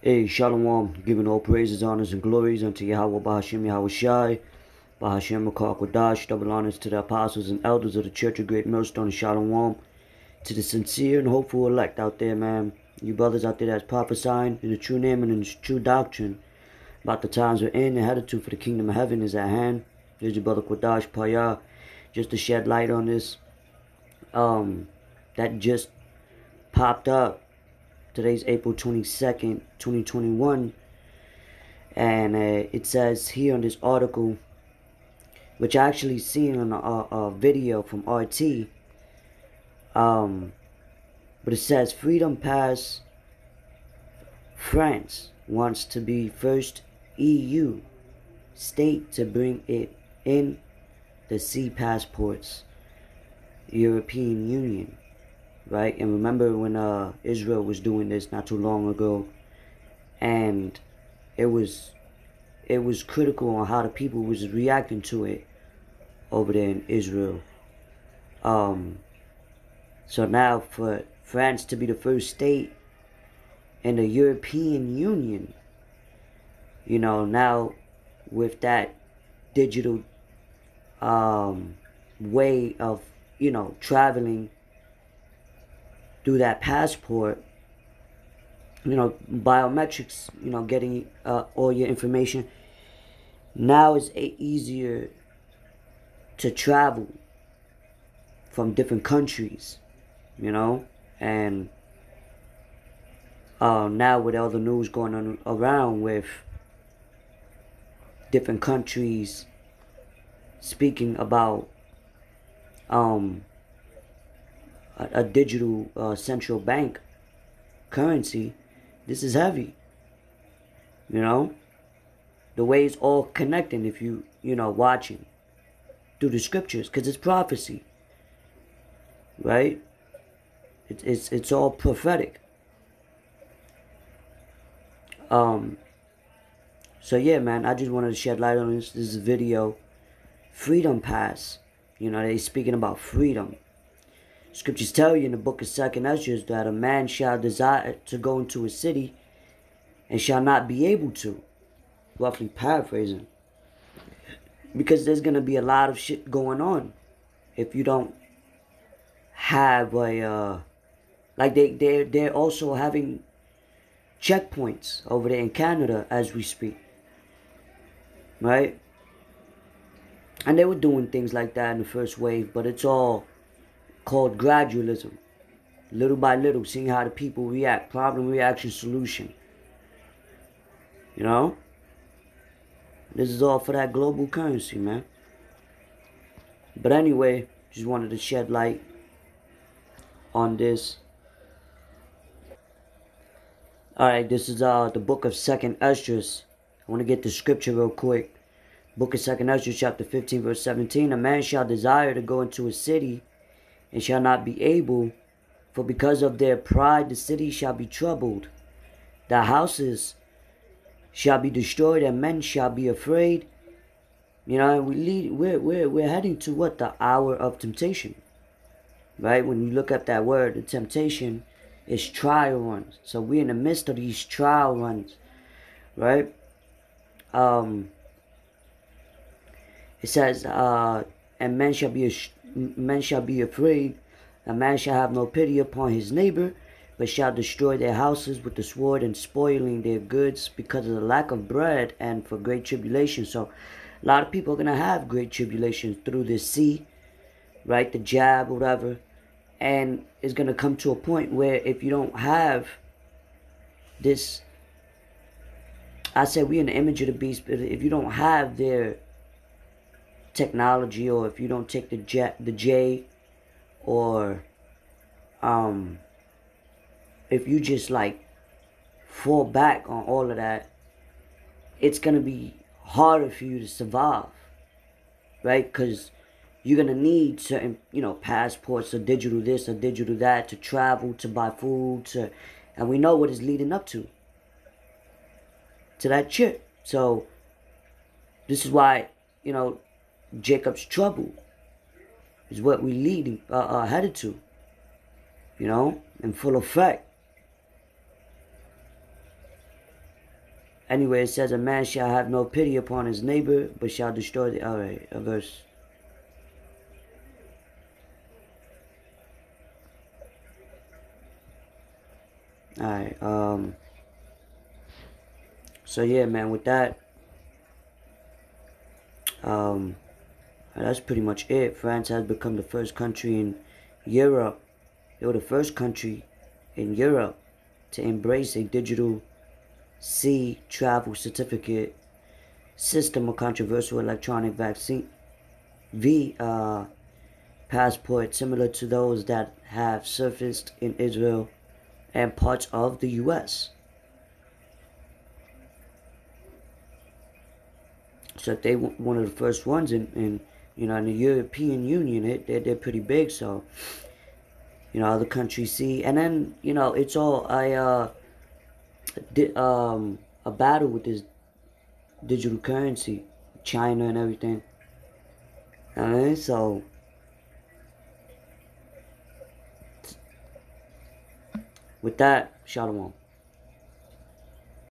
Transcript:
Hey, Shalom, giving all praises, honors, and glories unto Yahweh Bahashim Yahweh Shai, Bahashim Makar Kodash, double honors to the apostles and elders of the Church of Great Millstone, Shalom, to the sincere and hopeful elect out there, man. You brothers out there that's prophesying in the true name and in the true doctrine about the times we're in and headed to, for the kingdom of heaven is at hand. Here's your brother Kodash Paya, just to shed light on this. That just popped up. Today's April 22nd, 2021. And it says here on this article, which I actually seen on a video from RT, but it says Freedom Pass France wants to be first EU state to bring it in the C passports, European Union, right? And remember when Israel was doing this not too long ago, and it was critical on how the people was reacting to it over there in Israel. So now for France to be the first state in the European Union, you know, now with that digital way of, you know, traveling through that passport, you know, biometrics, you know, getting all your information. Now it's easier to travel from different countries, you know, and now with all the news going on around with different countries speaking about a digital central bank currency, this is heavy, you know, the way it's all connecting if you know, watching through the scriptures, because it's prophecy, right? It's all prophetic. So yeah, man, I just wanted to shed light on this video. Freedom Pass, you know, they speaking about freedom. Scriptures tell you in the book of 2nd Ezra that a man shall desire to go into a city and shall not be able to. Roughly paraphrasing. Because there's going to be a lot of shit going on if you don't have a, like they're also having checkpoints over there in Canada as we speak. Right? And they were doing things like that in the first wave, but it's all called gradualism. Little by little, seeing how the people react. Problem, reaction, solution. You know? This is all for that global currency, man. But anyway, just wanted to shed light on this. Alright, this is the book of 2nd Ezra. I want to get the scripture real quick. Book of 2nd Ezra, chapter 15, verse 17. A man shall desire to go into a city and shall not be able, for because of their pride the city shall be troubled. The houses shall be destroyed and men shall be afraid. You know, we're heading to what? The hour of temptation. Right? When you look up that word, the temptation is trial runs. So we're in the midst of these trial runs. Right? It says, and men shall be afraid. A man shall have no pity upon his neighbor, but shall destroy their houses with the sword, and spoiling their goods because of the lack of bread and for great tribulation. So a lot of people are going to have great tribulation through this sea, right? The jab, whatever. And it's going to come to a point where if you don't have this, I said we in the image of the beast, but if you don't have their technology, or if you don't take the J, or if you just like fall back on all of that, it's gonna be harder for you to survive, right? Because you're gonna need certain, you know, passports, or digital this or digital that, to travel, to buy food, and we know what is leading up to that chip. So this is why, you know, Jacob's trouble is what we leading headed to, you know, in full effect. Anyway, it says a man shall have no pity upon his neighbor, but shall destroy the... Alright, a verse. Alright, so yeah, man, with that, that's pretty much it. France has become the first country in Europe. They were the first country in Europe to embrace a digital sea travel certificate system of controversial electronic vaccine passport similar to those that have surfaced in Israel and parts of the US. So if they one of the first ones in in the European Union, they're pretty big. So other countries see, and then it's all a battle with this digital currency, China and everything. Alright, so with that, Shalom.